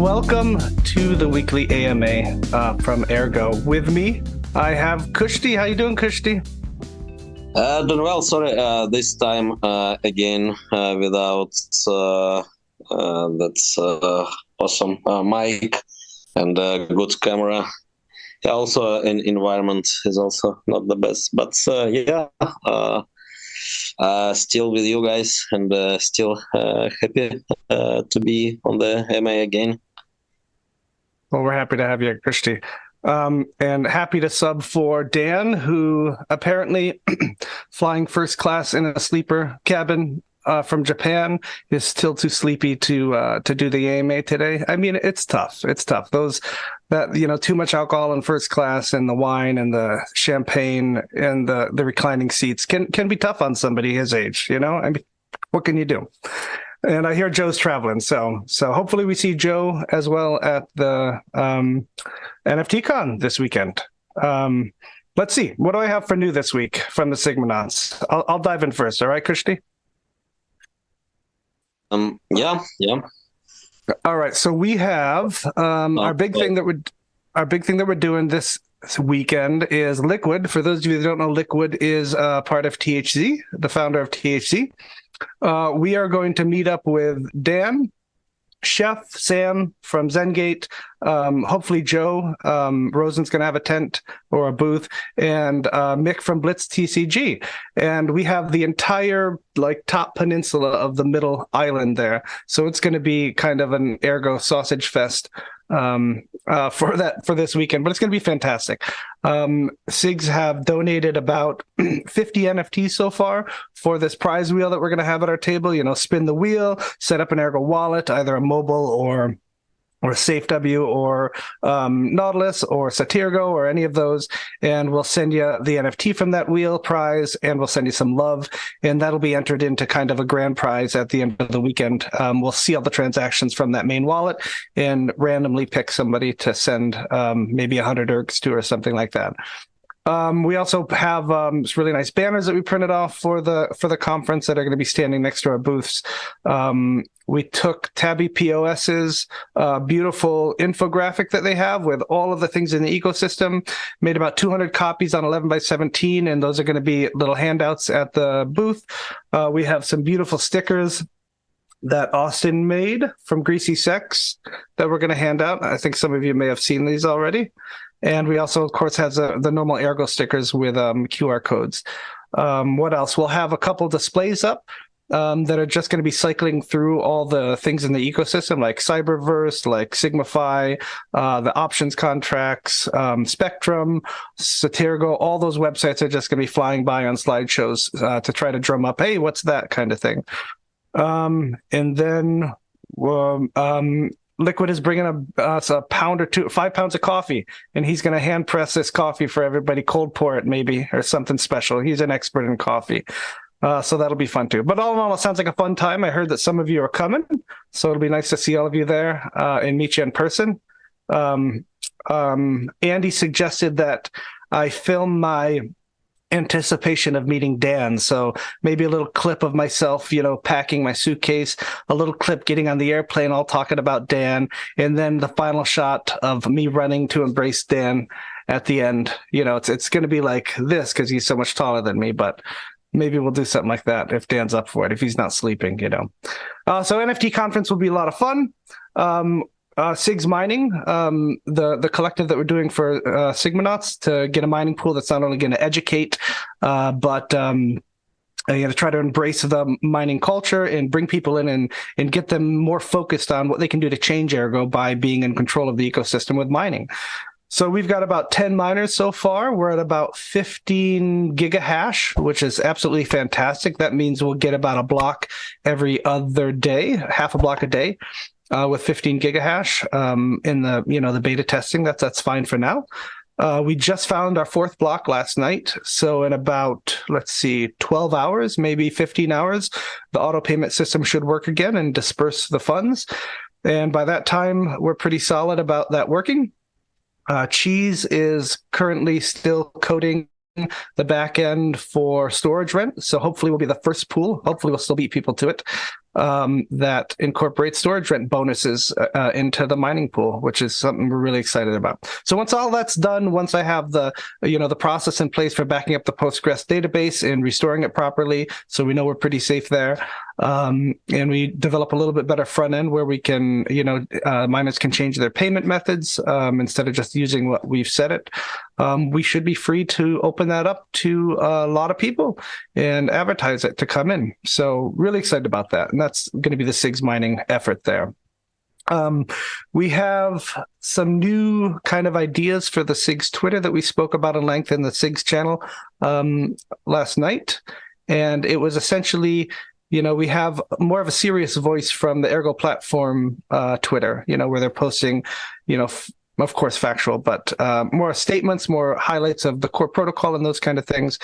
welcome to the weekly AMA from Ergo. With me, I have Kushti. How you doing, Kushti? Doing well. Sorry, this time again without that's awesome mic and good camera. Yeah, also environment is also not the best, but still with you guys and still happy to be on the AMA again. Well, we're happy to have you, Kushti. And happy to sub for Dan, who apparently flying first class in a sleeper cabin from Japan is still too sleepy to do the AMA today. I mean, it's tough. It's tough. Too much alcohol in first class and the wine and the champagne and the reclining seats can be tough on somebody his age. I mean, what can you do? And I hear Joe's traveling, so hopefully we see Joe as well at the NFT Con this weekend. Let's see. What do I have for new this week from the Sigmanauts? I'll dive in first. All right, Kushti? Yeah. All right. So we have our big thing that we're doing this weekend is Liquid. For those of you that don't know, Liquid is part of THC, the founder of THC. We are going to meet up with Dan, Chef, Sam from Zengate, hopefully Joe. Rosen's going to have a tent or a booth, and Mick from Blitz TCG. And we have the entire top peninsula of the middle island there. So it's going to be kind of an Ergo sausage fest for this weekend, but it's going to be fantastic. SIGs have donated about 50 NFTs so far for this prize wheel that we're going to have at our table. Spin the wheel, set up an Ergo wallet, either a mobile or SafeW or Nautilus or Satirgo or any of those, and we'll send you the NFT from that wheel prize, and we'll send you some love, and that'll be entered into kind of a grand prize at the end of the weekend. We'll see all the transactions from that main wallet and randomly pick somebody to send maybe 100 ergs to or something like that. We also have really nice banners that we printed off for the conference that are going to be standing next to our booths. We took Tabby POS's beautiful infographic that they have with all of the things in the ecosystem, made about 200 copies on 11 by 17, and those are going to be little handouts at the booth. We have some beautiful stickers that Austin made from Greasy Sex that we're going to hand out. I think some of you may have seen these already. And we also, of course, has the normal Ergo stickers with QR codes. What else? We'll have a couple displays up that are just going to be cycling through all the things in the ecosystem, like Cyberverse, like Sigmify, the options contracts, Spectrum, Satirgo. All those websites are just going to be flying by on slideshows to try to drum up, hey, what's that kind of thing. And then Liquid is bringing us a pound or two, 5 pounds of coffee, and he's going to hand press this coffee for everybody, cold pour it maybe, or something special. He's an expert in coffee. So that'll be fun too. But all in all, it sounds like a fun time. I heard that some of you are coming, so it'll be nice to see all of you there and meet you in person. Andy suggested that I film my anticipation of meeting Dan, so maybe a little clip of myself, packing my suitcase, a little clip getting on the airplane, all talking about Dan, and then the final shot of me running to embrace Dan at the end. It's going to be like this because he's so much taller than me, but maybe we'll do something like that if Dan's up for it, if he's not sleeping. So NFT conference will be a lot of fun. SIGs Mining, the collective that we're doing for Sigmanauts to get a mining pool that's not only going to educate, but to try to embrace the mining culture and bring people in and get them more focused on what they can do to change Ergo by being in control of the ecosystem with mining. So we've got about 10 miners so far. We're at about 15 gigahash, which is absolutely fantastic. That means we'll get about a block every other day, half a block a day. With 15 gigahash in the beta testing. That's fine for now. We just found our fourth block last night. So in about, 12 hours, maybe 15 hours, the auto payment system should work again and disperse the funds. And by that time, we're pretty solid about that working. Cheese is currently still coding the back end for storage rent. So hopefully we'll be the first pool. Hopefully we'll still beat people to it. that incorporates storage rent bonuses into the mining pool, which is something we're really excited about. So once all that's done, once I have the process in place for backing up the Postgres database and restoring it properly, so we know we're pretty safe there, and we develop a little bit better front end where we can, miners can change their payment methods instead of just using what we've set it. We should be free to open that up to a lot of people and advertise it to come in. So really excited about that. And that's going to be the SIGs mining effort there. We have some new kind of ideas for the SIGs Twitter that we spoke about at length in the SIGs channel last night. And it was essentially, we have more of a serious voice from the Ergo platform Twitter, where they're posting, of course, factual, but more statements, more highlights of the core protocol and those kind of things.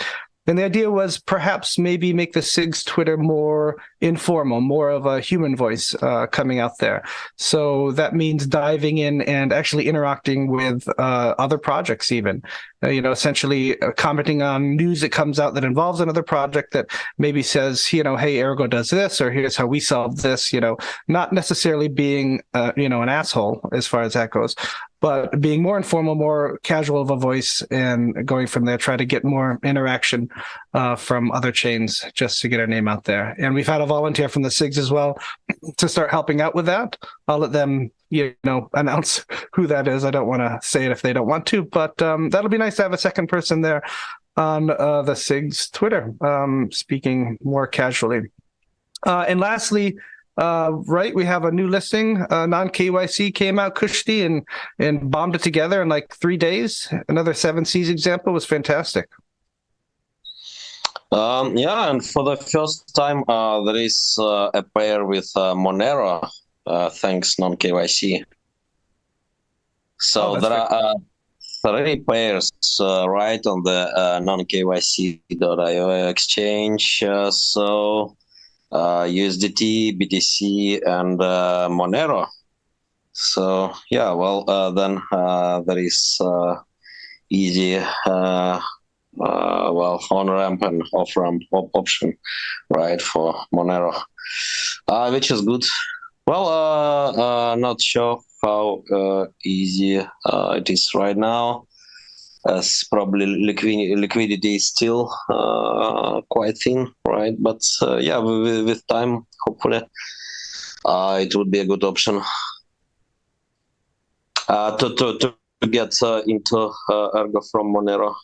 And the idea was perhaps maybe make the SIGs Twitter more informal, more of a human voice coming out there. So that means diving in and actually interacting with other projects even. Essentially commenting on news that comes out that involves another project that maybe says, hey, Ergo does this, or here's how we solve this, not necessarily being, an asshole as far as that goes, but being more informal, more casual of a voice, and going from there, try to get more interaction from other chains just to get our name out there. And we've had a volunteer from the SIGs as well to start helping out with that. I'll let them, announce who that is. I don't want to say it if they don't want to, but that'll be nice to have a second person there on the SIGs Twitter, speaking more casually. And lastly, we have a new listing. Non-KYC came out, Kushti, and bombed it together in like 3 days. Another 7Cs example was fantastic. And for the first time, there is a pair with Monero, thanks non-KYC. So there are 3 pairs right on the non-KYC.io exchange. USDT, BTC, and Monero. So then there is easy on-ramp and off-ramp option, right, for Monero, which is good. Not sure how easy it is right now, as probably liquidity is still quite thin, right? But with time, hopefully, it would be a good option to get into Ergo from Monero,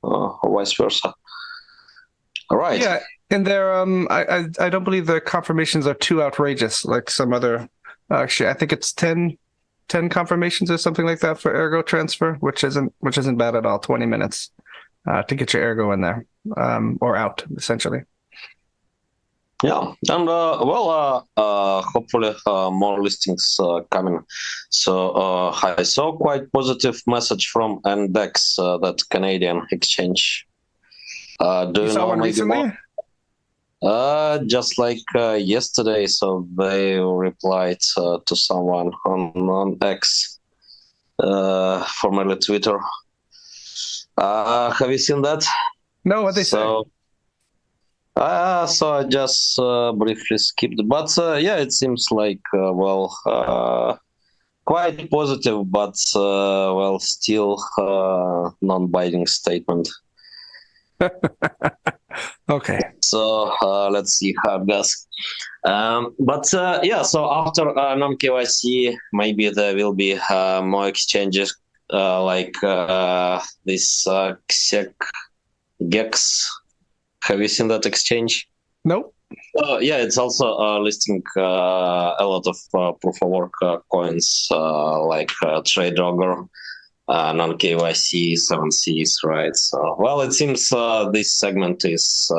or vice versa. All right. Yeah, and there, I don't believe the confirmations are too outrageous like some other. Actually, I think it's 10 confirmations or something like that for Ergo transfer, which isn't bad at all. 20 minutes to get your Ergo in there or out, essentially. Yeah, and hopefully more listings coming. So I saw quite positive message from Index, that Canadian exchange. Do you know one recently? Just like yesterday, so they replied to someone on X, formerly Twitter. Have you seen that? No, what they say? So I just briefly skipped, but it seems like quite positive, but still non-biding statement. Okay. So let's see how it goes. So after non-KYC, maybe there will be more exchanges like this Gex. Have you seen that exchange? Nope. It's also listing a lot of proof of work coins like Trade Dogger, non-KYC, 7Cs, right? So, it seems this segment is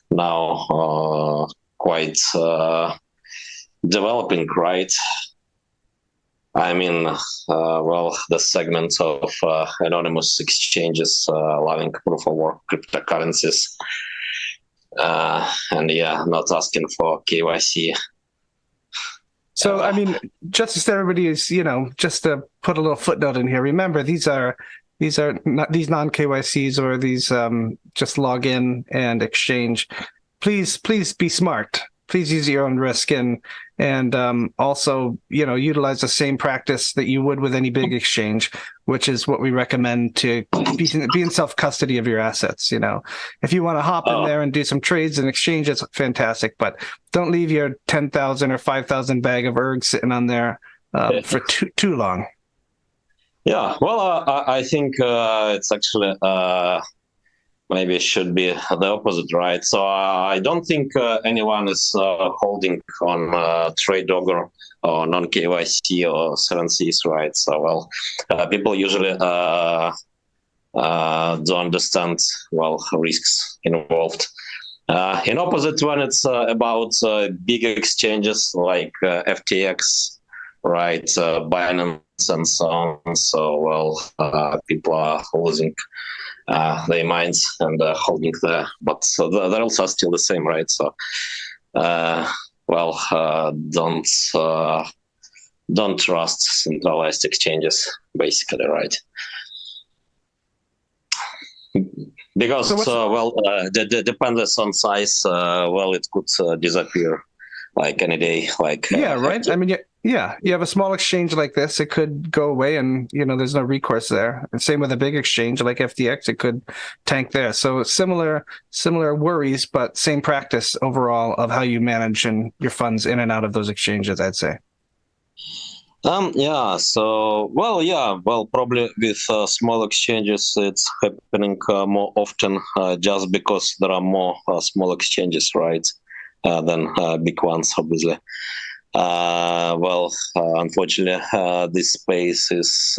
now quite developing, right? I mean, the segment of anonymous exchanges allowing proof of work cryptocurrencies, not asking for KYC. So, I mean, just so everybody is, just to put a little footnote in here, remember, these are not these non-KYCs or these just log in and exchange. Please be smart. please use your own risk and also, utilize the same practice that you would with any big exchange, which is what we recommend to be in self-custody of your assets. If you want to hop in there and do some trades and exchange, it's fantastic, but don't leave your 10,000 or 5,000 bag of erg sitting on there for too long. Yeah, well, I think it's actually maybe it should be the opposite, right? So I don't think anyone is holding on trade dogger or non-KYC or 7Cs, right? So, well, people usually don't understand, risks involved. In opposite, when it's about big exchanges like FTX, right, Binance and so on. So, people are losing their minds and holding but they're also still the same, right? So, don't trust centralized exchanges, basically, right? Because the dependence on size, it could disappear like any day. Like right. I mean, you have a small exchange like this, it could go away, and there's no recourse there. And same with a big exchange like FTX, it could tank there. So similar worries, but same practice overall of how you manage your funds in and out of those exchanges, I'd say. Probably with small exchanges, it's happening more often just because there are more small exchanges, right, than big ones, obviously. Unfortunately, this space is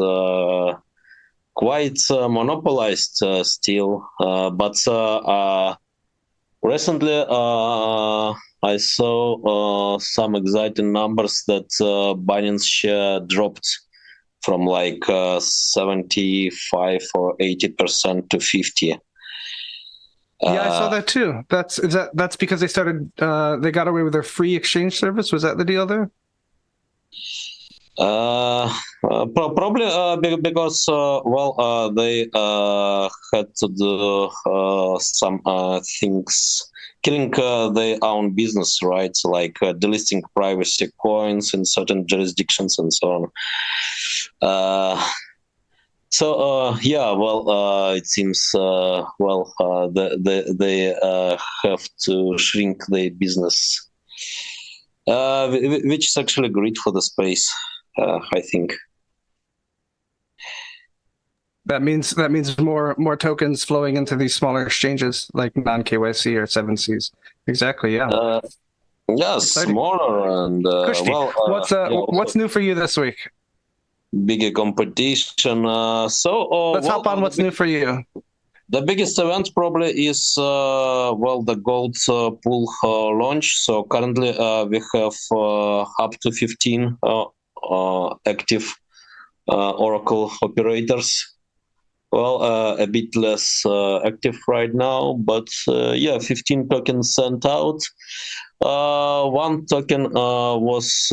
quite monopolized still, but recently I saw some exciting numbers that Binance share dropped from like 75 or 80% to 50. Yeah, I saw that too. That's because they got away with their free exchange service. Was that the deal there? Probably because they had to do some things, killing their own business, right? Like delisting privacy coins in certain jurisdictions and so on. It seems they have to shrink their business, which is actually great for the space, I think. That means more tokens flowing into these smaller exchanges like non-KYC or 7Cs. Exactly, yeah. Smaller and what's new for you this week? Bigger competition. Let's hop on what's new for you. The biggest event probably is the gold pool launch. So currently we have up to 15 active Oracle operators. A bit less active right now, but 15 tokens sent out. One token was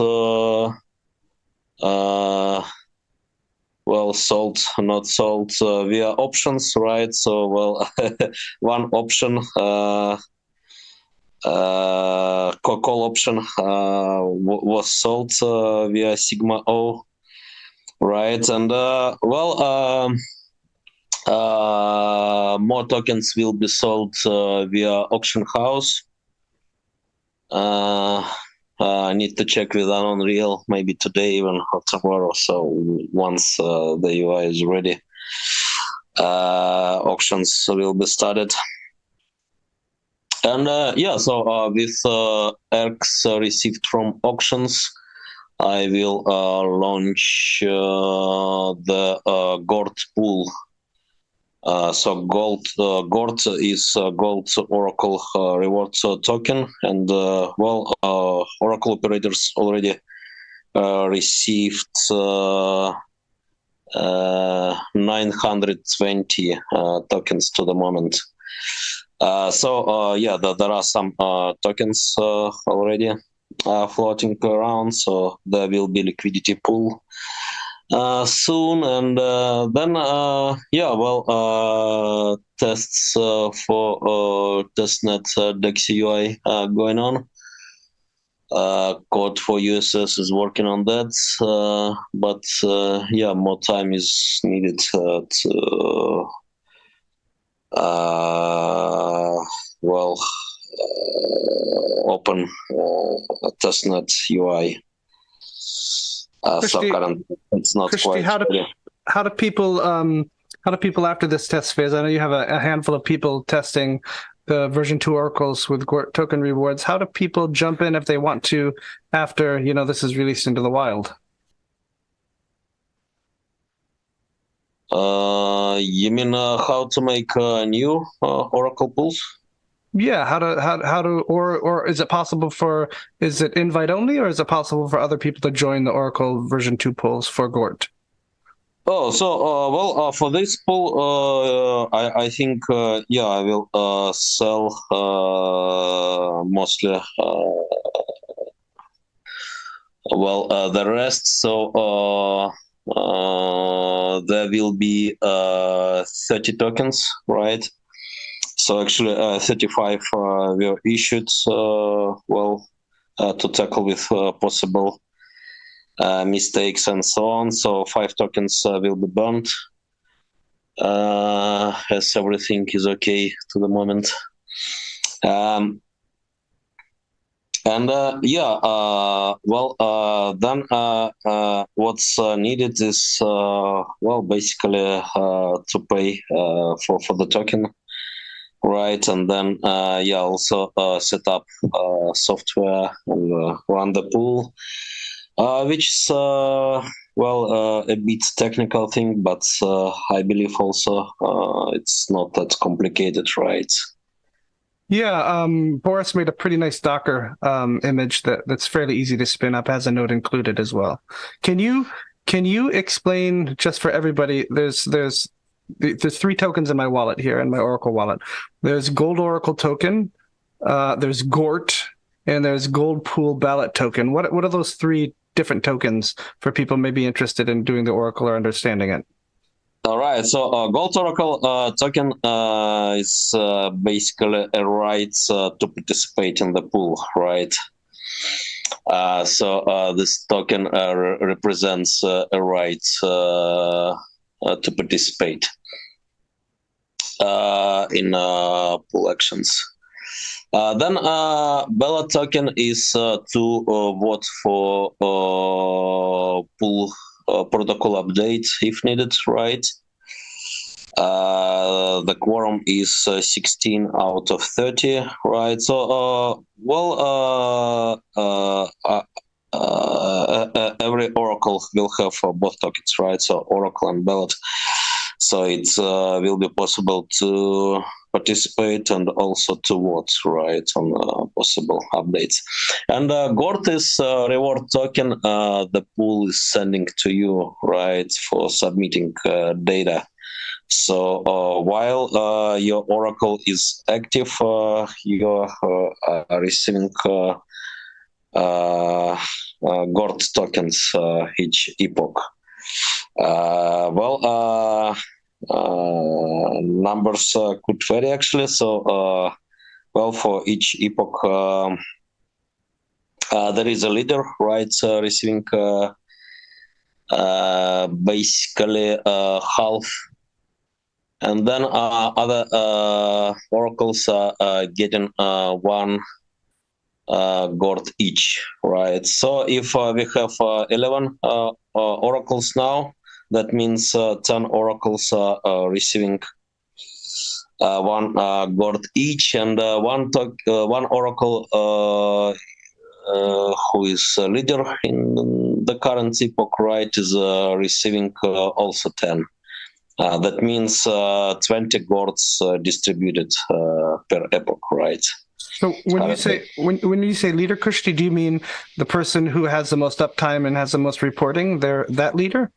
sold, not sold via options, right? So, one option, call option, was sold via Sigmanauts, right? And more tokens will be sold via auction house. I need to check with Unreal, maybe today even or tomorrow. So once the UI is ready, auctions will be started. And with ERGs received from auctions, I will launch the GORD pool. GORD is Gold Oracle Rewards token, and Oracle operators already received 920 tokens to the moment. There are some tokens already floating around, so there will be liquidity pool soon, and tests for testnet DEX UI going on. code for USS is working on that, but yeah, more time is needed to well open testnet UI. So Christy, currently it's not Christy, quite ready. how do people after this test phase? I know you have a handful of people testing the version 2 oracles with token rewards. How do people jump in if they want to after this is released into the wild? You mean how to make new oracle pools? Yeah, how to or is it possible is it invite only, or is it possible for other people to join the Oracle version 2 pools for Gort? Oh, so well, for this pool, I think yeah, I will sell mostly well the rest. So there will be 30 tokens, right? So actually, 35 were issued. Well, to tackle with possible mistakes and so on. So 5 tokens will be burnt, as everything is okay to the moment. And yeah, well, then what's needed is well, basically to pay for the token, right? And then yeah, also set up software and run the pool. Which is well a bit technical thing, but I believe also it's not that complicated, right? Yeah, Boris made a pretty nice Docker image that's fairly easy to spin up, has a node included as well. Can you explain, just for everybody? There's 3 tokens in my wallet here, in my Oracle wallet. There's Gold Oracle token, there's Gort, and there's Gold Pool Ballot token. What are those 3 different tokens for people maybe interested in doing the Oracle or understanding it? All right. So Gold Oracle token is basically a right to participate in the pool, right? So this token represents a right to participate in pool actions. Then ballot token is to vote for pool protocol update if needed, right? The quorum is 16 out of 30, right? So, well, every oracle will have both tokens, right? So oracle and ballot. So it will be possible to participate and also to vote, right, on possible updates. And Gort is reward token the pool is sending to you, right, for submitting data. So while your oracle is active, you're receiving Gort tokens each epoch. Well, numbers could vary actually. So, well, for each epoch, there is a leader, right, receiving basically half, and then other oracles are getting 1 Gort each, right? So if we have 11 oracles now, that means 10 oracles are receiving 1 Gort each, and one oracle who is a leader in the current epoch, right, is receiving also 10. That means 20 Gorts distributed per epoch, right? So when you say leader, Kushti, do you mean the person who has the most uptime and has the most reporting? They're that leader?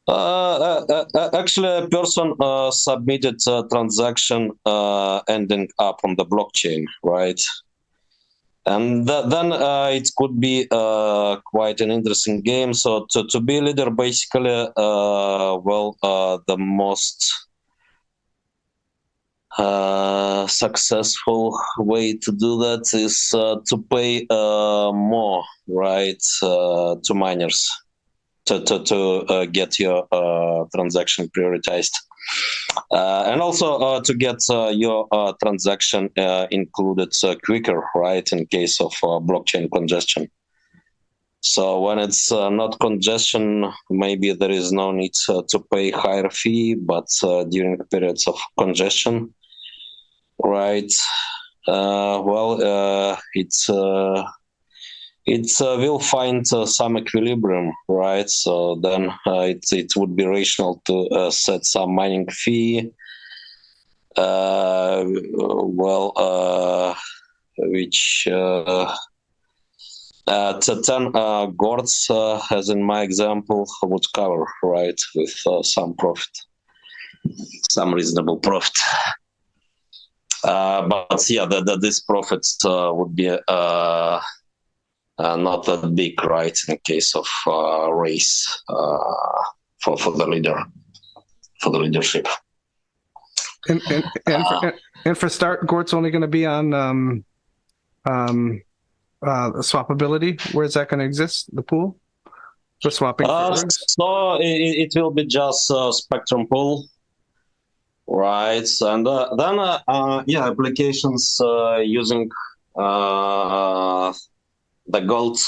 Actually, a person submitted a transaction ending up on the blockchain, right? And then it could be quite an interesting game. So to be a leader, basically, well, the most successful way to do that is to pay more, right, to miners to get your transaction prioritized. And also to get your transaction included quicker, right, in case of blockchain congestion. So when it's not congestion, maybe there is no need to pay higher fee, but during periods of congestion, right, it will find some equilibrium, right? So then it would be rational to set some mining fee, which to 10 gourds, as in my example, would cover, right, with some profit, some reasonable profit. But yeah, this profit would be not that big, right, in case of race for the leadership. And for start, Gort's only going to be on swappability. Where is that going to exist? The pool for swapping? So it will be just Spectrum pool, right? And then yeah, applications using the gold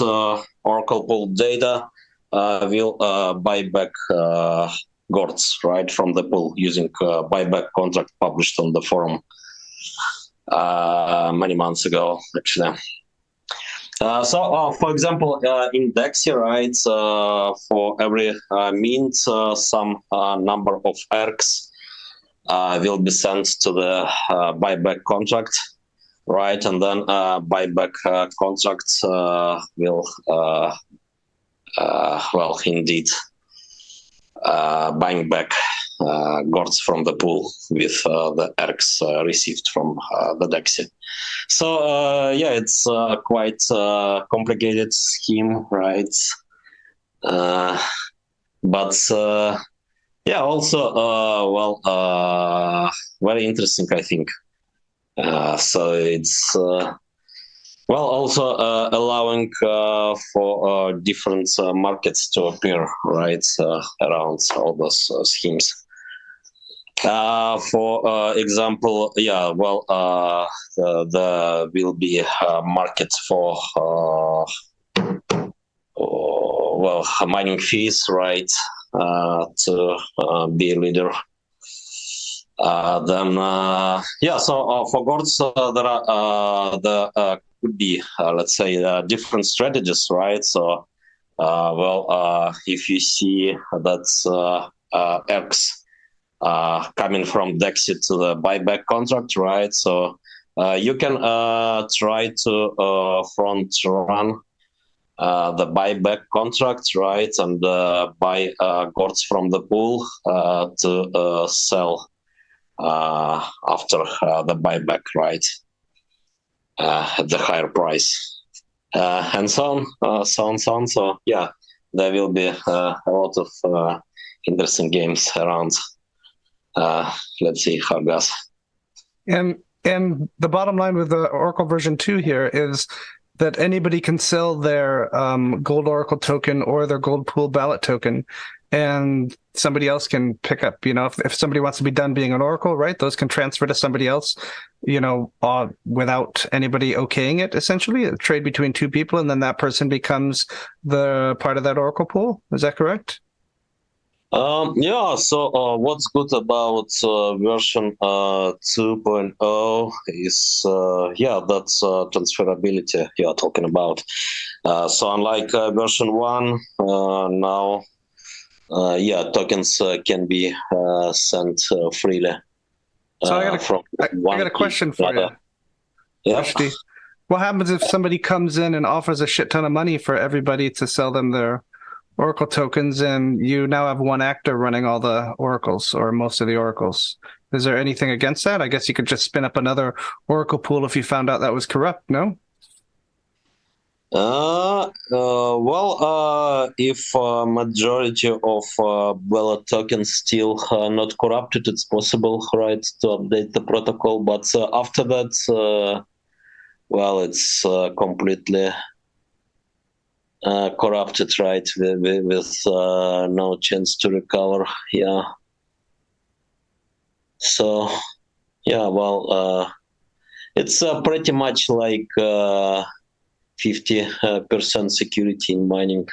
Oracle pool data will buy back gourds, right, from the pool using buyback contract published on the forum many months ago, actually. So, for example, in Dexy, right, for every mint, some number of ERGs will be sent to the buyback contract, right, and then buyback contracts will, well, indeed, buying back gourds from the pool with the ERGs received from the Dexy. So yeah, it's quite complicated scheme, right? But yeah, also well, very interesting, I think. So it's well, also allowing for different markets to appear, right, around all those schemes. For example, yeah, well, there will be a market for well, mining fees, right, to be a leader. Then yeah, so for gourds there are could be let's say different strategies, right? So well, if you see that's X coming from Dexy to the buyback contract, right? So you can try to front run the buyback contract, right, and buy gourds from the pool to sell after the buyback, right, at the higher price, and so on, so on. So yeah, there will be a lot of interesting games around. Let's see how it goes. And the bottom line with the Oracle version 2 here is that anybody can sell their gold Oracle token or their gold pool ballot token, and somebody else can pick up, you know, if somebody wants to be done being an Oracle, right, those can transfer to somebody else, you know, without anybody okaying it, essentially, a trade between two people, and then that person becomes the part of that Oracle pool. Is that correct? Yeah, so what's good about version 2.0 is, yeah, that's transferability you're talking about. So unlike version 1, now, yeah, tokens can be sent freely. So I got a question for you. Yeah. Rushdie. What happens if somebody comes in and offers a shit ton of money for everybody to sell them their Oracle tokens, and you now have one actor running all the oracles or most of the oracles? Is there anything against that? I guess you could just spin up another Oracle pool if you found out that was corrupt, no? If majority of ballot tokens still not corrupted, it's possible, right, to update the protocol. But after that, it's completely corrupted, right, with no chance to recover. Yeah. So, yeah, it's pretty much like 50% security in mining,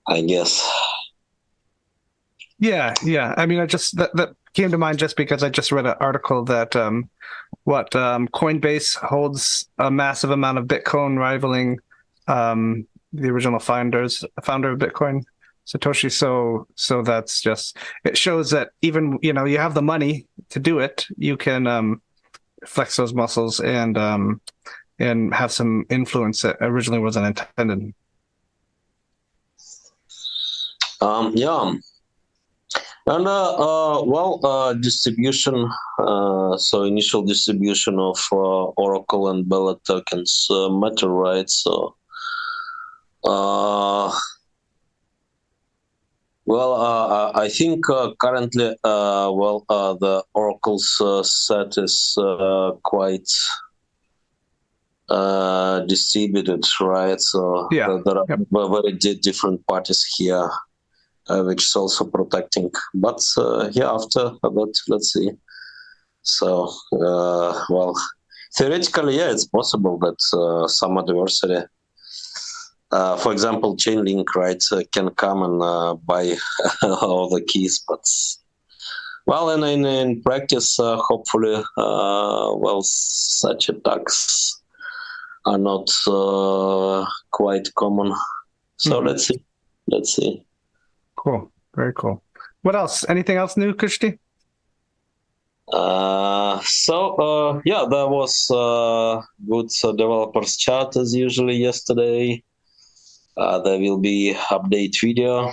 I guess. Yeah, yeah. I mean, that came to mind just because I just read an article that Coinbase holds a massive amount of Bitcoin, rivaling the original founder of Bitcoin, Satoshi. So that's just, it shows that even you have the money to do it, you can flex those muscles and have some influence that originally wasn't intended. Yeah. And distribution. So initial distribution of Oracle and Bella tokens matter, right? So, I think currently, the Oracle's set is quite distributed, right? So Yeah. there are Yep. very different parties here. Which is also protecting. But after that, let's see. So, theoretically, yeah, it's possible that some adversary, for example, Chainlink, right, can come and buy all the keys. But, in practice, hopefully, such attacks are not quite common. So let's see. Let's see. Cool. Very cool. What else? Anything else new, Kushti? There was good developers chat as usually yesterday. There will be update video,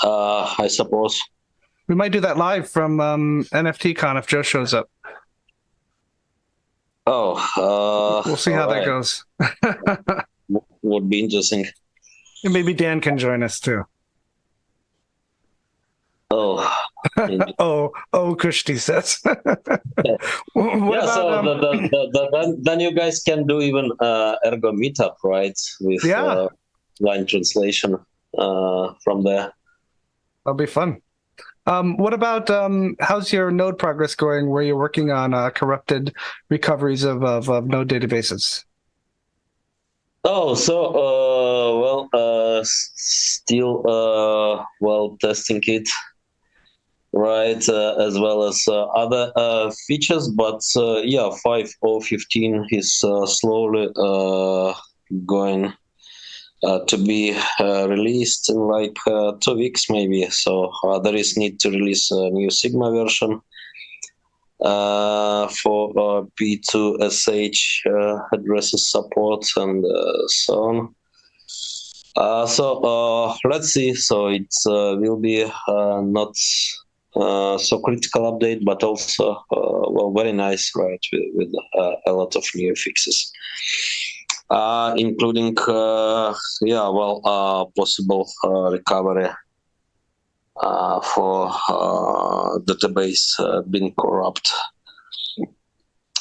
I suppose. We might do that live from NFTCon if Joe shows up. We'll see how that goes. Would be interesting. And maybe Dan can join us too. Kushti says. Then you guys can do even Ergo meetup, right? With line translation from there. That'll be fun. What about how's your node progress going where you're working on corrupted recoveries of node databases? Still testing it, right, as well as other features, but 5.0.15 is slowly going to be released in like 2 weeks maybe. So there is need to release a new Sigma version for P2SH addresses support and so on. Let's see. So it will be not so critical update, but also very nice, right? With a lot of new fixes, including possible recovery for database being corrupt.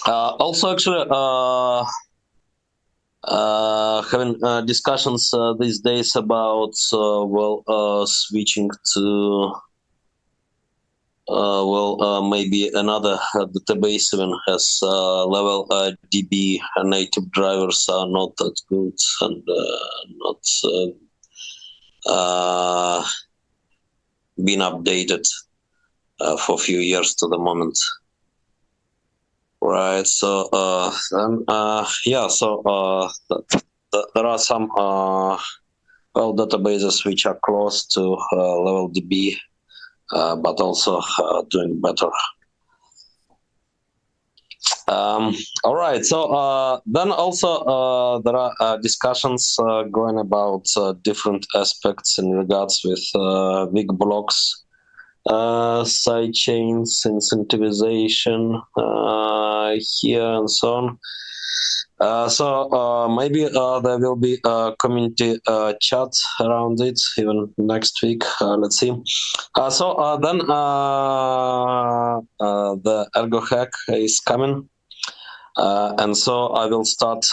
Also, actually, having discussions these days about switching to maybe another database even has level DB native drivers are not that good and not been updated for a few years to the moment. Right, so there are some databases which are close to level DB, but also doing better. All right, so then also there are discussions going about different aspects in regards with big blocks, side chains, incentivization here and so on. So maybe there will be a community chat around it even next week. Let's see. Then the Ergo hack is coming, and so I will start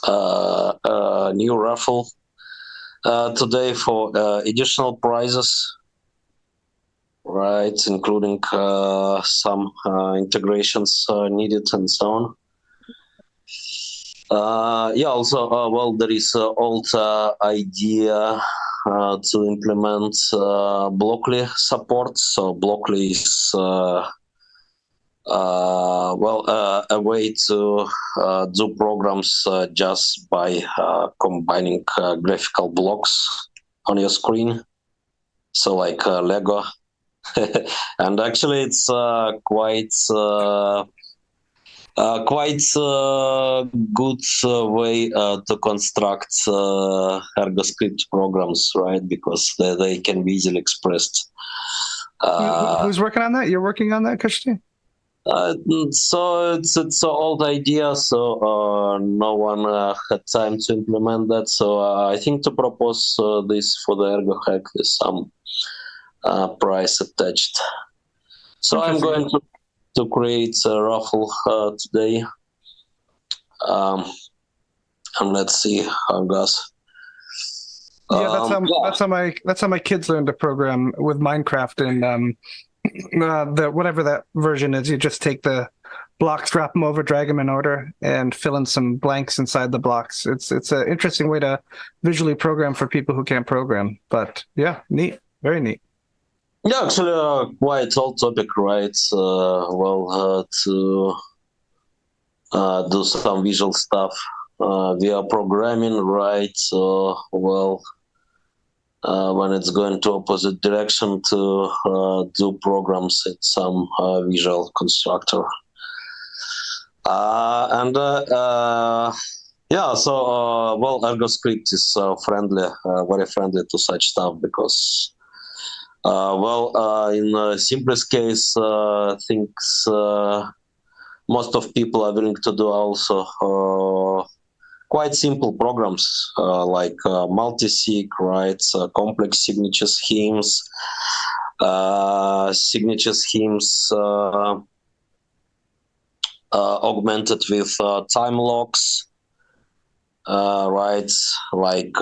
a new raffle today for additional prizes, right, including some integrations needed and so on. Also, there is an old idea to implement Blockly support. So Blockly is a way to do programs just by combining graphical blocks on your screen. So like Lego. And actually it's quite good way to construct Ergo script programs, right? Because they can be easily expressed. Who's working on that? You're working on that, Kishti? So it's an old idea, so no one had time to implement that. So I think to propose this for the Ergo hack with some price attached. So I'm going to create a raffle today, and let's see how it goes. Yeah, that's how my kids learn to program with Minecraft and the whatever that version is. You just take the blocks, drop them over, drag them in order, and fill in some blanks inside the blocks. It's an interesting way to visually program for people who can't program. But yeah, neat, very neat. Yeah, actually, quite old topic, right? To do some visual stuff via programming, right? So, when it's going to opposite direction, to do programs in some visual constructor. ErgoScript is friendly, very friendly to such stuff because, in the simplest case, things most of people are willing to do also quite simple programs like multi-sig, right? Complex signature schemes, augmented with time locks, right? Like,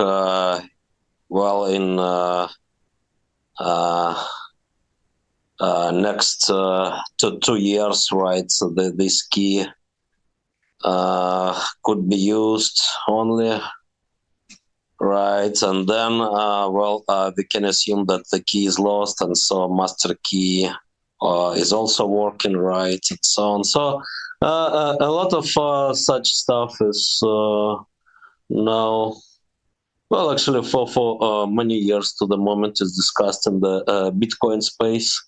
in next to 2 years, right? So this key could be used only, right? And then, we can assume that the key is lost, and so master key is also working, right? And so on. So a lot of such stuff is now, actually for many years to the moment is discussed in the Bitcoin space.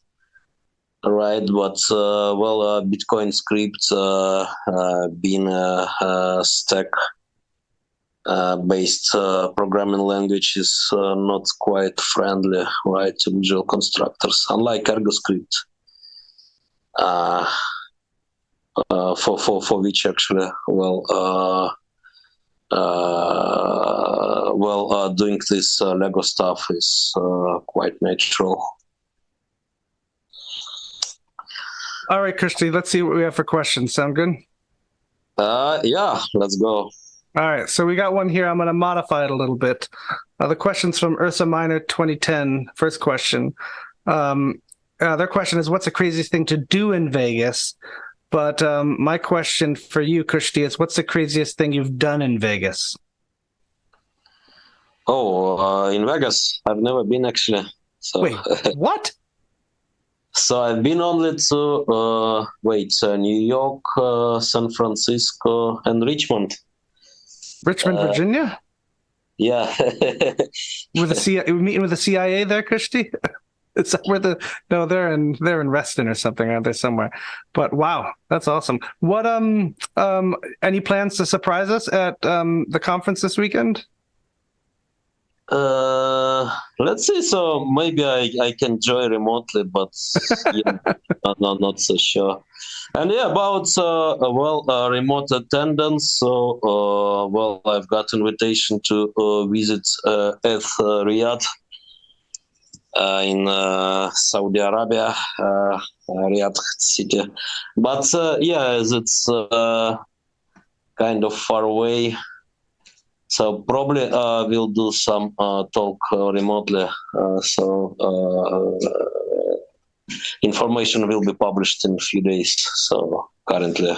Right, but Bitcoin script being a stack based programming language is not quite friendly, right, to visual constructors, unlike ErgoScript, for which actually doing this Lego stuff is quite natural. All right, Christy, let's see what we have for questions. Sound good? Yeah, let's go. All right, so we got one here. I'm going to modify it a little bit. The question's from Ursa Minor 2010. First question. Their question is, what's the craziest thing to do in Vegas? But my question for you, Kushti, is what's the craziest thing you've done in Vegas? In Vegas, I've never been actually. So. Wait, what? So I've been only to New York, San Francisco, and Richmond. Richmond, Virginia? Yeah. With meeting with the CIA there, Kushti? Is that where they're in Reston or something, aren't they, somewhere? But wow, that's awesome. What any plans to surprise us at the conference this weekend? Let's see. So maybe I can join remotely, but yeah, not so sure. And yeah, about remote attendance. So I've got invitation to visit Riyadh in Saudi Arabia, Riyadh city. But yeah, as it's kind of far away, so probably we'll do some talk remotely. Information will be published in a few days. So currently,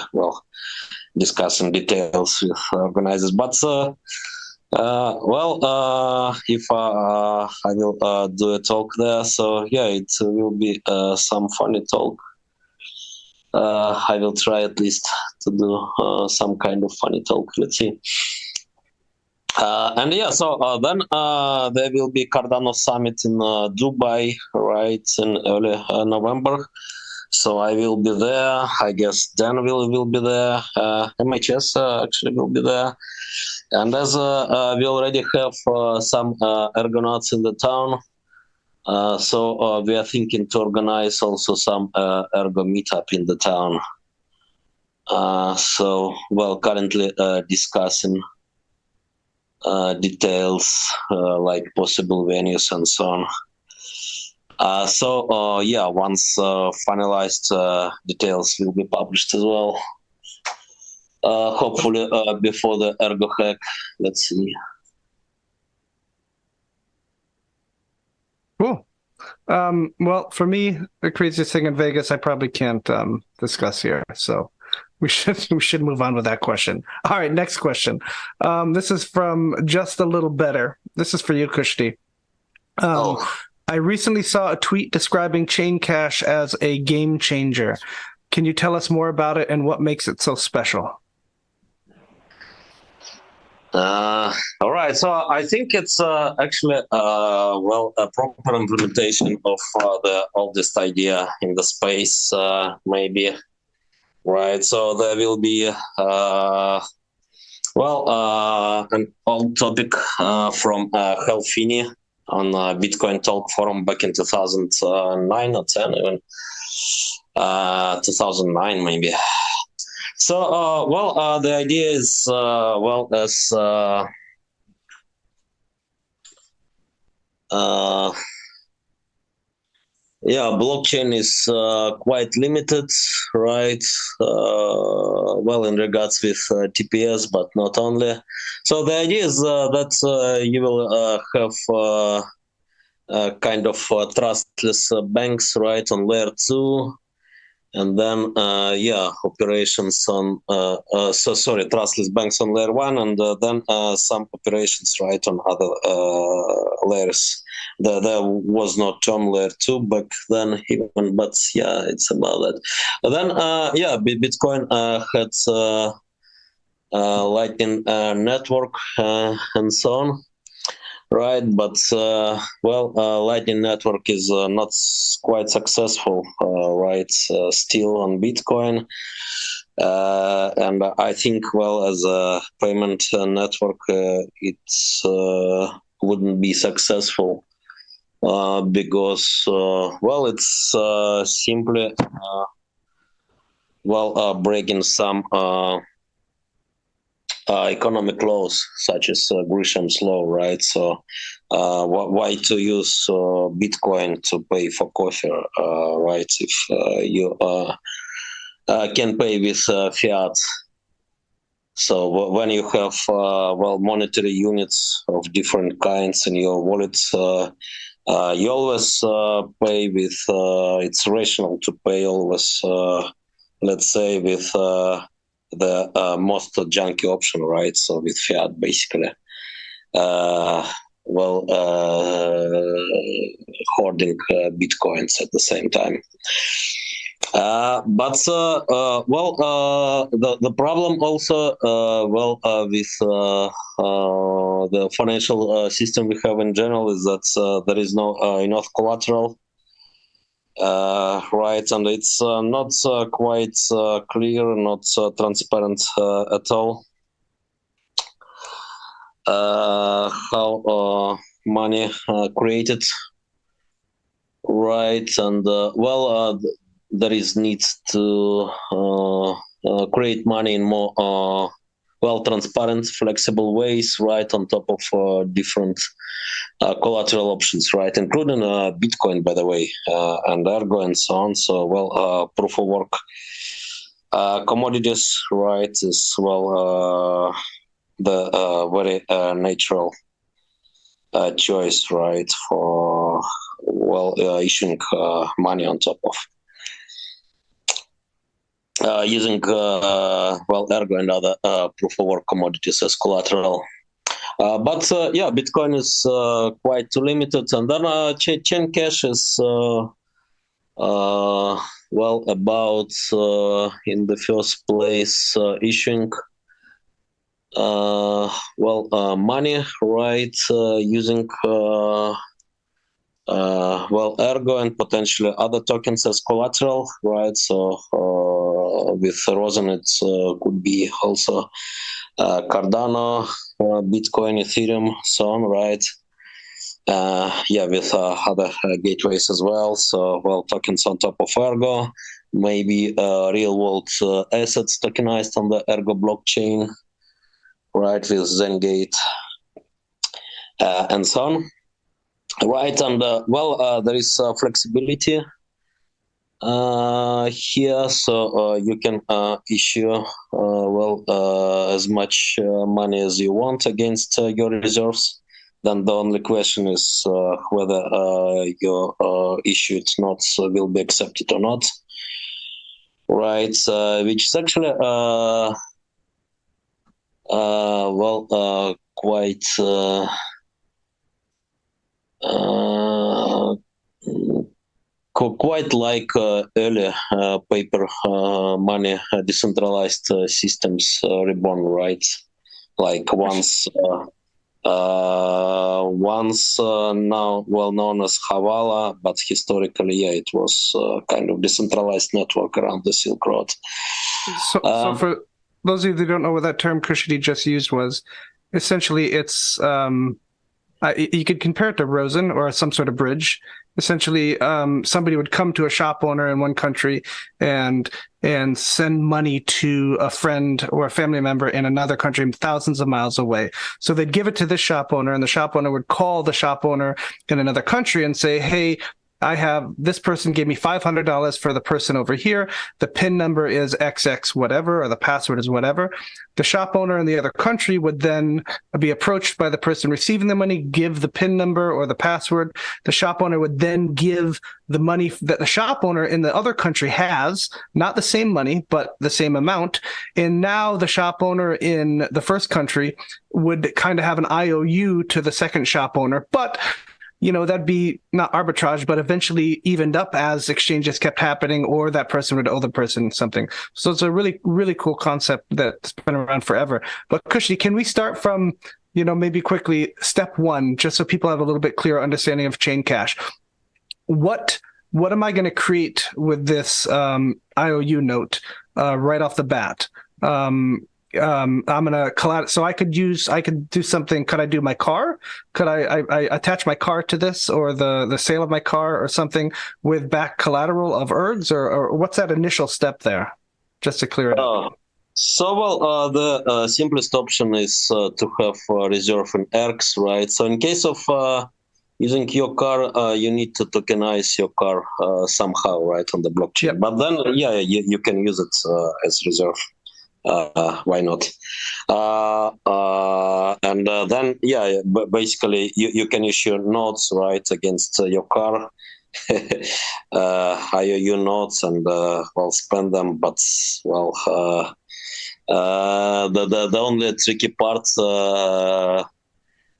discussing details with organizers. But if I will do a talk there, so yeah, it will be some funny talk. I will try at least to do some kind of funny talk. Let's see. And yeah, so then there will be Cardano Summit in Dubai, right, in early November. So I will be there. I guess Dan will be there. MHS actually will be there. And as we already have some Ergonauts in the town, so we are thinking to organize also some Ergo meetup in the town. Currently discussing details like possible venues and so on. Once finalized, details will be published as well. Hopefully before the Ergo hack. Let's see. Cool. Well, for me, the craziest thing in Vegas, I probably can't discuss here. So we should move on with that question. All right, next question. This is from Just a Little Better. This is for you, Kushti. I recently saw a tweet describing Chain Cash as a game changer. Can you tell us more about it and what makes it so special? All right, so I think it's actually a proper implementation of the oldest idea in the space, maybe, right? So there will be an old topic from Hal Finney on Bitcoin Talk Forum back in 2009 or 10 even, 2009 maybe. So, the idea is, blockchain is quite limited, right? In regards with TPS, but not only. So the idea is that you will have kind of trustless banks, right, on layer 2. And then, operations on, trustless banks on layer 1, and then some operations, right, on other layers. There was no term layer 2 back then, even, but yeah, it's about that. And then, Bitcoin had Lightning Network and so on. Right, but Lightning Network is not quite successful, right? Still on Bitcoin, and I think, as a payment network, it wouldn't be successful because, it's simply breaking some economic laws such as Gresham's law, right? So why to use Bitcoin to pay for coffee, right? If you can pay with fiat. So when you have monetary units of different kinds in your wallet, you always pay with. It's rational to pay always, let's say, with the most junky option, right? So with fiat, basically, hoarding Bitcoins at the same time. The problem also, with the financial system we have in general is that there is no enough collateral. Right, and it's not quite clear, not transparent at all how money created, right? And there is needs to create money in more transparent, flexible ways, right, on top of different collateral options, right, including Bitcoin, by the way, and Ergo and so on. So, proof of work commodities, right, is the very natural choice, right, for issuing money on top of. Using Ergo and other proof of work commodities as collateral. But Bitcoin is quite limited, and then chain cash is about in the first place issuing money, right, using Ergo and potentially other tokens as collateral, right? So with Rosen, it could be also Cardano, Bitcoin, Ethereum, so on, right? With other gateways as well. So, tokens on top of Ergo, maybe real-world assets tokenized on the Ergo blockchain, right, with Zengate, and so on. Right, and there is flexibility here, so you can issue as much money as you want against your reserves. Then the only question is whether your issued notes will be accepted or not. Right, which is actually quite quite like earlier paper money decentralized systems reborn, right? Like once now well known as Havala, but historically, it was kind of decentralized network around the Silk Road. So for those of you who don't know what that term Kushidi just used was, essentially it's you could compare it to Rosen or some sort of bridge. Essentially, somebody would come to a shop owner in one country and send money to a friend or a family member in another country thousands of miles away. So they'd give it to this shop owner, and the shop owner would call the shop owner in another country and say, hey, this person gave me $500 for the person over here. The PIN number is XX whatever, or the password is whatever. The shop owner in the other country would then be approached by the person receiving the money, give the PIN number or the password. The shop owner would then give the money that the shop owner in the other country has, not the same money, but the same amount. And now the shop owner in the first country would kind of have an IOU to the second shop owner, but that'd be not arbitrage, but eventually evened up as exchanges kept happening, or that person would owe the person something. So it's a really, really cool concept that's been around forever. But Kushi, can we start from, maybe quickly, step one, just so people have a little bit clearer understanding of chain cash? What am I going to create with this IOU note right off the bat? I'm gonna collect. So I could do something. Could I do my car? Could I attach my car to this, or the sale of my car or something with back collateral of ERGs, or what's that initial step there? Just to clear it up. The simplest option is to have reserve in ERGs, right? So in case of using your car, you need to tokenize your car somehow, right, on the blockchain. Yep. But then, you can use it as reserve. Why not? Then basically you can issue notes, right, against your car, IOU notes, and spend them. But the only tricky part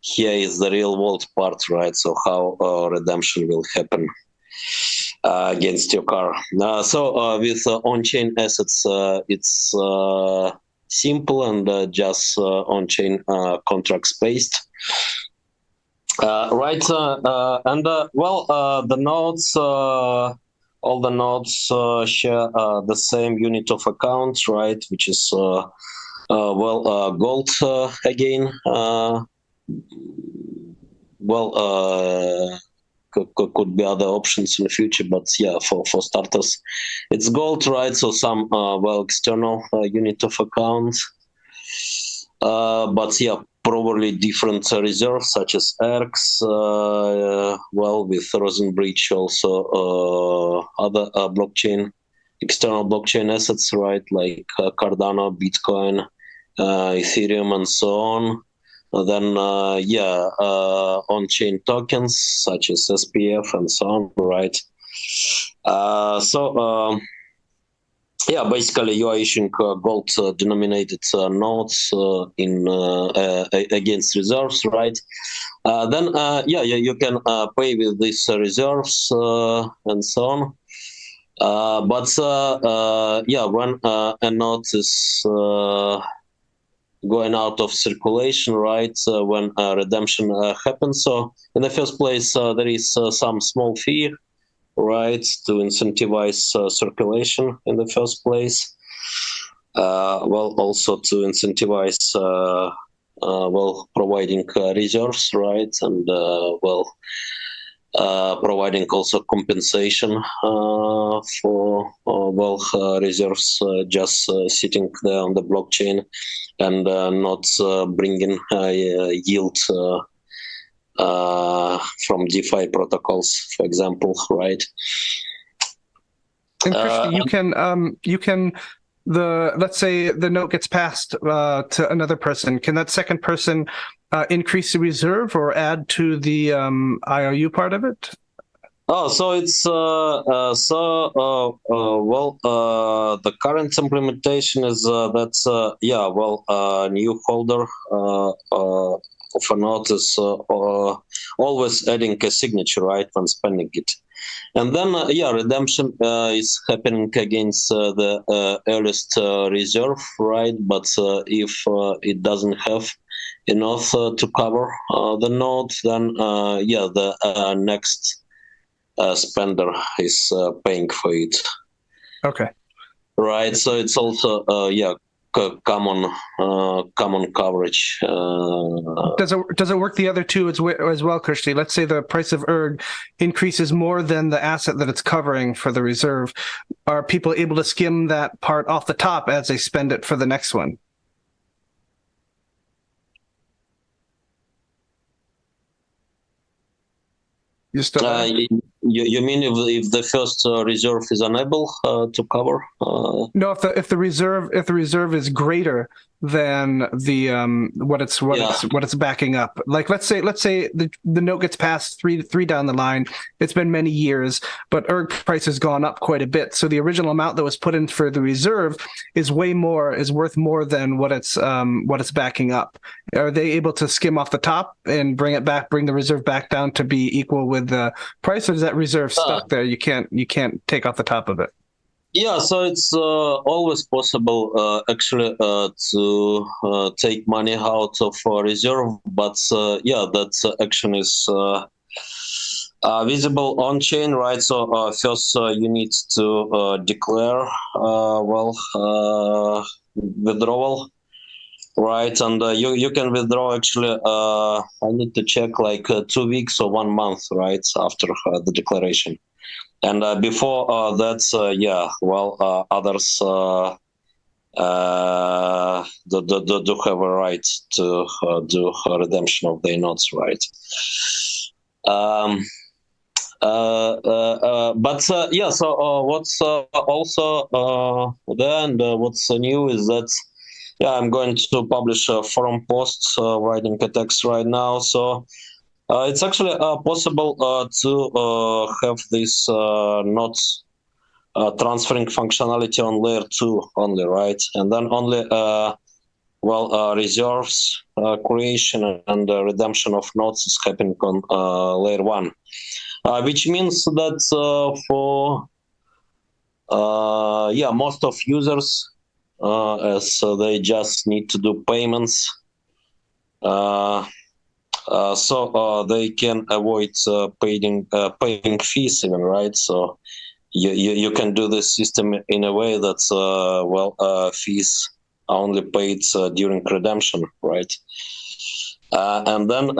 here is the real world part, right? So how redemption will happen against your car. With on-chain assets, it's simple and just on-chain contracts based. Right, the nodes, all the nodes share the same unit of account, right, which is gold again. could be other options in the future, but yeah, for starters, it's gold, right? So some external unit of account, but yeah, probably different reserves such as Ergs, with Rosenbridge also other blockchain, external blockchain assets, right? Like Cardano, Bitcoin, Ethereum, and so on. Then, on-chain tokens such as SPF and so on, right? Basically, you are issuing gold-denominated notes against reserves, right? You can pay with these reserves and so on. When a note is going out of circulation, right, when redemption happens. So in the first place, there is some small fee, right, to incentivize circulation in the first place. Also to incentivize, providing reserves, right, and providing also compensation for reserves just sitting there on the blockchain and not bringing yield from DeFi protocols, for example, right? And Christian, you can let's say the note gets passed to another person. Can that second person increase the reserve or add to the IOU part of it? Oh, so it's the current implementation is that new holder of a note is always adding a signature, right, when spending it. And then, redemption is happening against the earliest reserve, right? But if it doesn't have enough to cover the note, then, the next spender is paying for it. Okay. Right. So it's also, common coverage. Does it work the other two as well, Kirsty? Let's say the price of Erg increases more than the asset that it's covering for the reserve. Are people able to skim that part off the top as they spend it for the next one? You mean if the first reserve is unable to cover? No, if the reserve is greater than the what it's backing up. Like let's say the note gets passed three down the line. It's been many years, but Erg price has gone up quite a bit. So the original amount that was put in for the reserve is worth more than what it's backing up. Are they able to skim off the top and bring the reserve back down to be equal with the price, or is that reserve stuck there? You can't take off the top of it. Yeah, so it's always possible actually to take money out of reserve, but that action is visible on chain, right? So first you need to declare withdrawal, right? And you can withdraw actually. I need to check like 2 weeks or 1 month, right, after the declaration. And before that, others do have a right to do redemption of their notes, right? What's also there and what's new is that I'm going to publish a forum post writing a text right now. So it's actually possible to have this notes transferring functionality on layer 2 only, right? And then only reserves creation and redemption of notes is happening on layer 1, which means that for most of users, as they just need to do payments. So they can avoid paying fees even, right? So you can do this system in a way that fees are only paid during redemption, right? And then,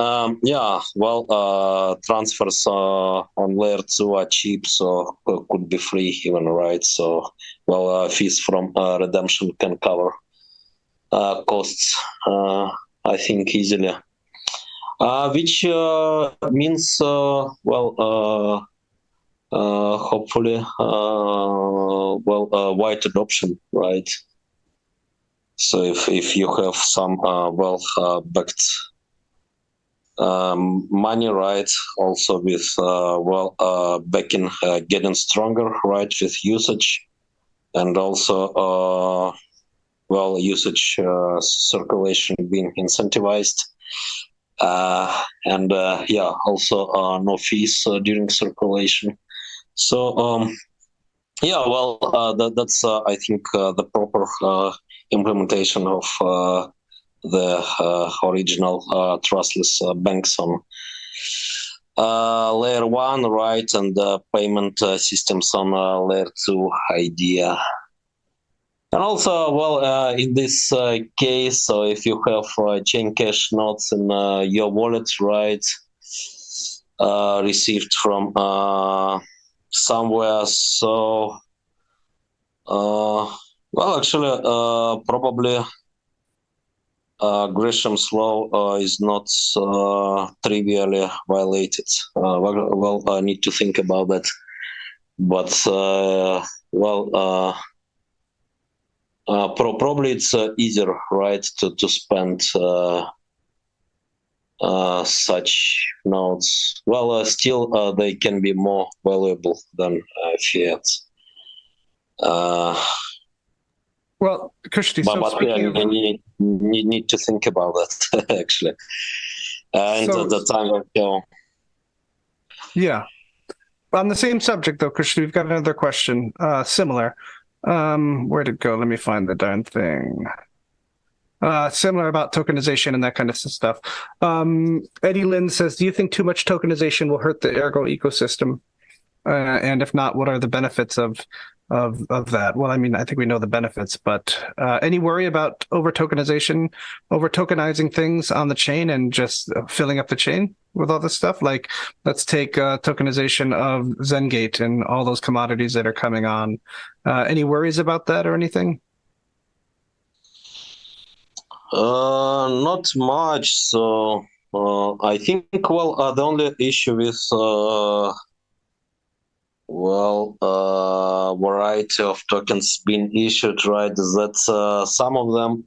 transfers on layer 2 are cheap, so could be free even, right? So, fees from redemption can cover costs, I think, easily. Which means, hopefully, wide adoption, right? So if you have some backed money, right, also with backing getting stronger, right, with usage, and also usage circulation being incentivized, and also no fees during circulation. So that's I think the proper implementation of the original trustless banks on layer 1, right, and payment systems on layer 2 idea. And also, in this case, so if you have chain cash nodes in your wallet, right, received from somewhere, so actually, probably Gresham's law is not trivially violated. I need to think about that. But probably it's easier, right, to spend such nodes. Still, they can be more valuable than fiat. Well, Kushti, so speaking of... need to think about that, actually. And at the time, yeah. On the same subject, though, Kushti, we've got another question, similar. Where'd it go? Let me find the darn thing. Similar about tokenization and that kind of stuff. Eddie Lynn says, do you think too much tokenization will hurt the Ergo ecosystem? And if not, what are the benefits of that? Well, I mean, I think we know the benefits, but any worry about over tokenizing things on the chain and just filling up the chain with all this stuff? Like, let's take tokenization of Zengate and all those commodities that are coming on. Any worries about that or anything? Not much. So I think, the only issue with variety of tokens being issued, right, is that some of them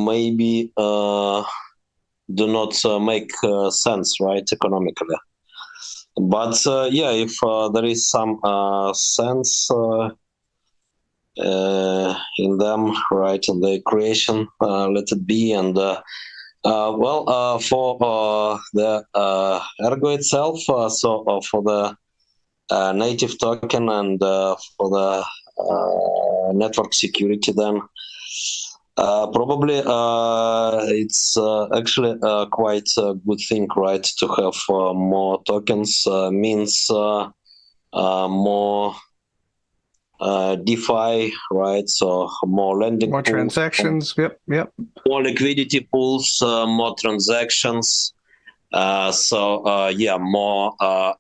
maybe do not make sense, right, economically. But if there is some sense in them, right, in their creation, let it be. And for the Ergo itself, for the native token and for the network security, then probably it's actually quite a good thing, right, to have more tokens. Means more DeFi, right? So more lending, more pools, transactions. Yep. More liquidity pools, more transactions. More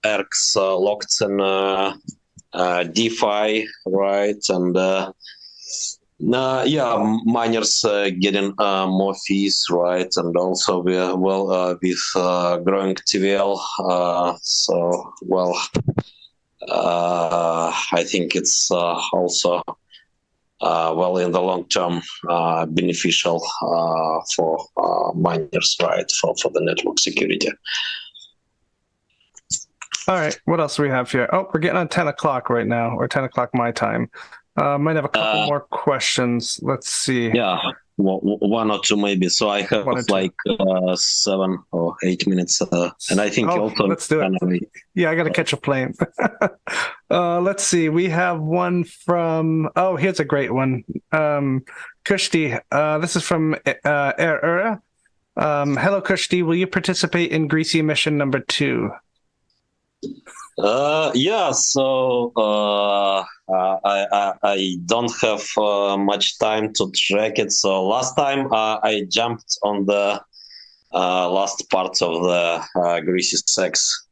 ERCs locked in DeFi, right? And miners getting more fees, right? And also with growing TVL. I think it's also in the long term beneficial for miners, right? For the network security. All right, what else do we have here? Oh, we're getting on 10 o'clock right now, or 10 o'clock my time. Might have a couple more questions. Let's see. Yeah, one or two maybe. So I have 7 or 8 minutes, and I think also let's do it. Yeah, I got to catch a plane. Let's see. We have one from. Oh, here's a great one. Kushti. This is from Hello, Kushti. Will you participate in Greasy Mission number 2? So I don't have much time to track it. So last time I jumped on the last part of the Greasy Sex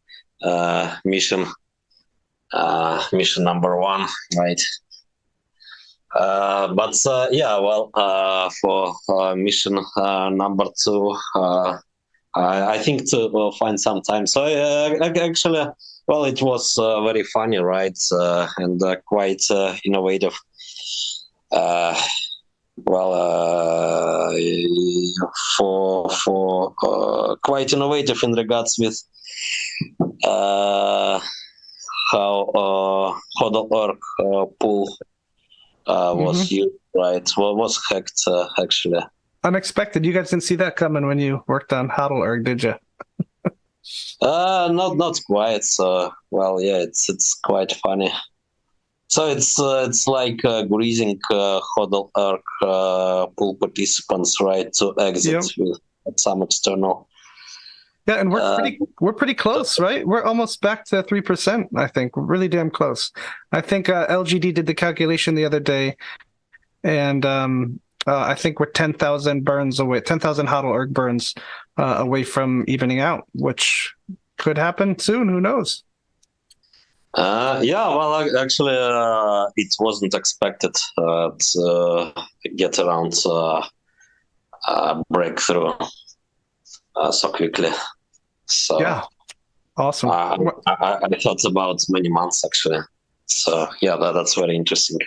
mission, mission number 1, right? For mission number 2, I think to find some time. So actually, well, it was very funny, right? And quite innovative. For quite innovative in regards with how .org pool was used, right? Well, was hacked actually. Unexpected. You guys didn't see that coming when you worked on HODL.org, did you? Not quite. So, well, yeah, it's quite funny. So it's like greasing HODL.org pool participants, right, to exit with some external. Yeah, and we're pretty close, right? We're almost back to 3%. I think we're really damn close. I think LGD did the calculation the other day, and I think we're 10,000 burns away, 10,000 HODL.org burns away from evening out, which could happen soon. Who knows? Yeah, well, actually, it wasn't expected to get around breakthrough so quickly. So yeah, awesome. I thought about many months actually. So yeah, that's very interesting.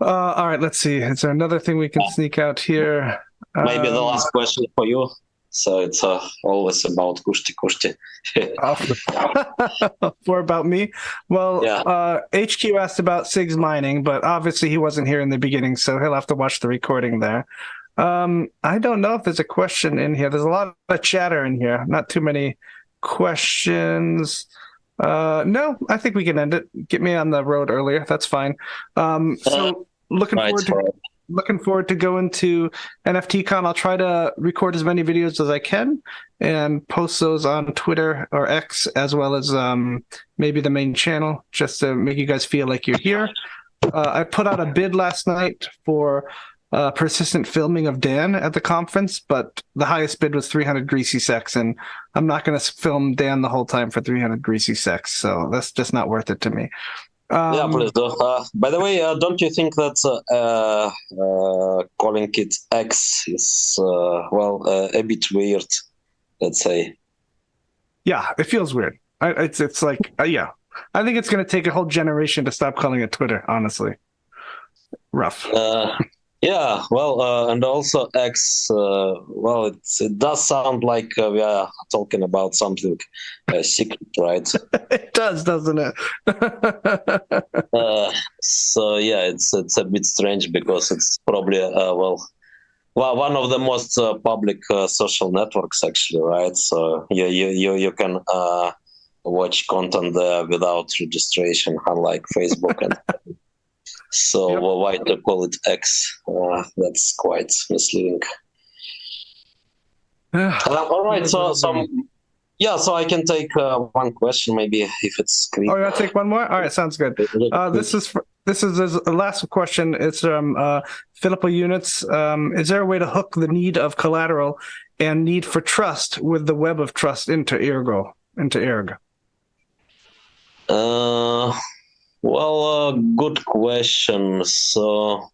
All right, let's see. Is there another thing we can sneak out here? Maybe the last question for you. So it's always about Kushti. For about me? Well, yeah. HQ asked about Sig's mining, but obviously he wasn't here in the beginning, so he'll have to watch the recording there. I don't know if there's a question in here. There's a lot of chatter in here. Not too many questions. No, I think we can end it. Get me on the road earlier. That's fine. So looking forward to going to NFTCon. I'll try to record as many videos as I can and post those on Twitter or X, as well as maybe the main channel, just to make you guys feel like you're here. I put out a bid last night for persistent filming of Dan at the conference, but the highest bid was 300 greasy secs, and I'm not going to film Dan the whole time for 300 greasy secs, so that's just not worth it to me. Yeah, please do. By the way, don't you think that calling it X is a bit weird? Let's say. Yeah, it feels weird. It's like yeah. I think it's going to take a whole generation to stop calling it Twitter. Honestly, rough. Yeah, well, and also X. Well, it does sound like we are talking about something secret, right? It does, doesn't it? So yeah, it's a bit strange because it's probably one of the most public social networks, actually, right? So you can watch content there without registration, unlike Facebook and. So why to call it X? That's quite misleading. All right, so I can take one question, maybe, if it's quick. Oh, you want to take one more? All right, sounds good. This is the last question. It's from Philippa Units. Is there a way to hook the need of collateral and need for trust with the web of trust into Ergo, into Ergo? Well, good question. So,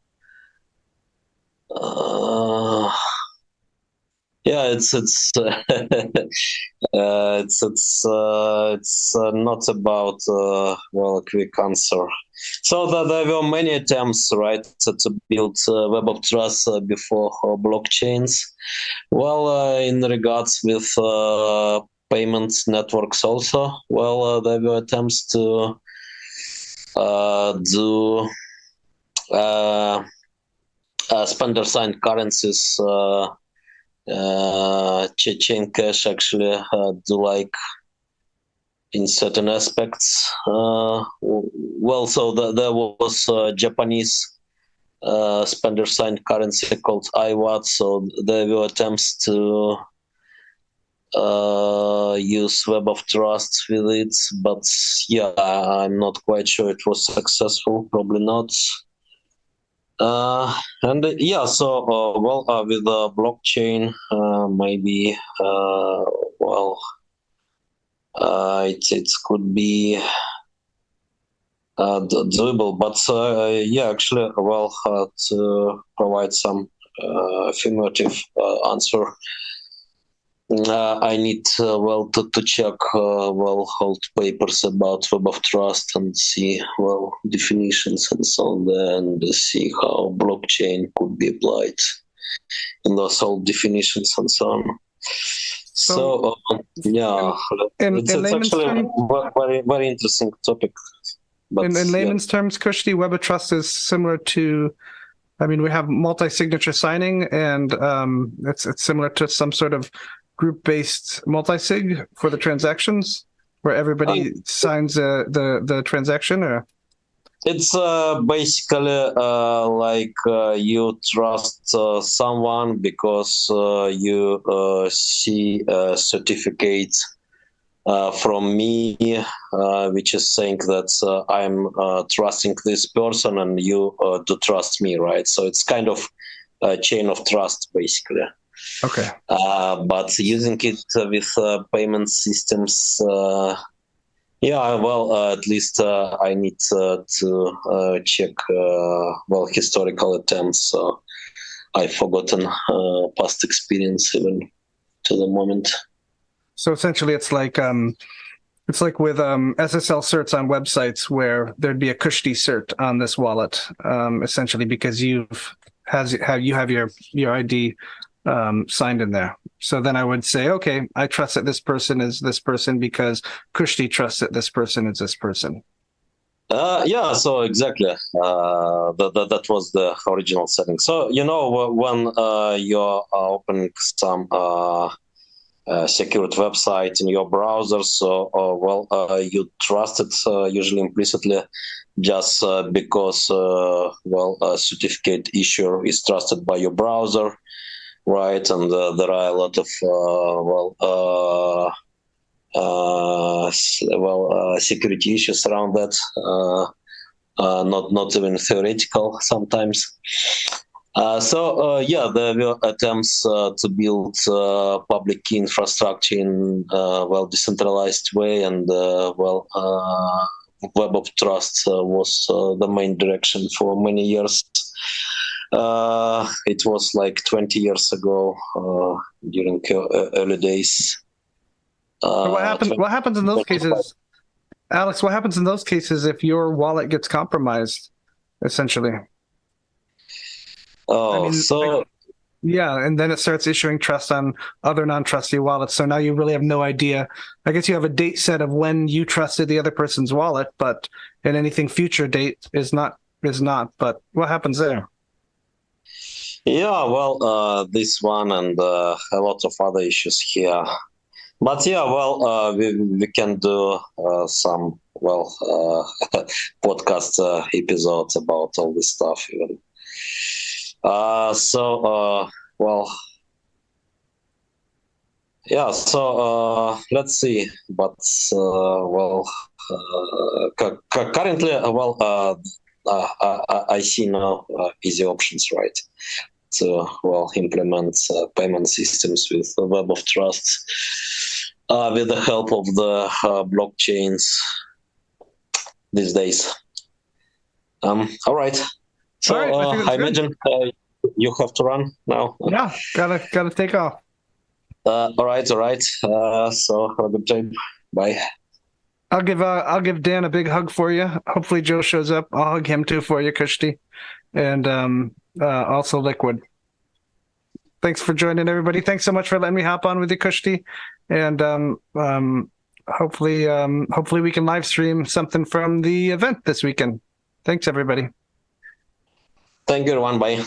yeah, it's not about a quick answer. So there were many attempts, right, to build web of trust before blockchains. Well, in regards with payment networks, also, well, there were attempts to do spender-signed currencies, chain cash, actually do like in certain aspects. Well, so there was Japanese spender-signed currency called IWAT, so there were attempts to use Web of Trust with it, but yeah, I'm not quite sure it was successful. Probably not. And yeah, so with the blockchain, maybe it could be doable, but yeah, actually, to provide some affirmative answer. I need to check old papers about Web of Trust and see definitions and so on there, and see how blockchain could be applied in those old definitions and so on. So yeah, it's actually a very interesting topic. But in layman's terms, Kushti, Web of Trust is similar to, I mean, we have multi-signature signing, and it's similar to some sort of group-based multi-sig for the transactions, where everybody signs the transaction, or? It's basically like you trust someone because you see a certificate from me, which is saying that I'm trusting this person and you do trust me, right? So it's kind of a chain of trust, basically. Okay. But using it with payment systems, at least I need to check historical attempts. So I've forgotten past experience even to the moment. So essentially, it's like with SSL certs on websites where there'd be a Kushti cert on this wallet, essentially because you have your ID signed in there. So then I would say, okay, I trust that this person is this person because Kushti trusts that this person is this person. Yeah, so exactly. That was the original setting. So, when you're opening some secured website in your browser, so you trust it usually implicitly just because a certificate issuer is trusted by your browser, right? And there are a lot of security issues around that, not even theoretical sometimes. There were attempts to build public key infrastructure in decentralized way, and Web of Trust was the main direction for many years. It was like 20 years ago, during early days. So what happens in those cases, Alex? What happens in those cases if your wallet gets compromised, essentially? And then it starts issuing trust on other non-trusty wallets. So now you really have no idea. I guess you have a date set of when you trusted the other person's wallet, but in anything future date is not. But what happens there? Yeah, this one and a lot of other issues here. But yeah, we can do some podcast episodes about all this stuff even. Let's see. But currently, I see now easy options, right? To implement payment systems with the Web of Trust with the help of the blockchains these days. All right. So I imagine you have to run now. Yeah, gotta take off. All right. So have a good time. Bye. I'll give Dan a big hug for you. Hopefully Joe shows up. I'll hug him too for you, Kushti, and also Liquid. Thanks for joining, everybody. Thanks so much for letting me hop on with you, Kushti, and hopefully we can live stream something from the event this weekend. Thanks, everybody. Thank you, everyone. Bye.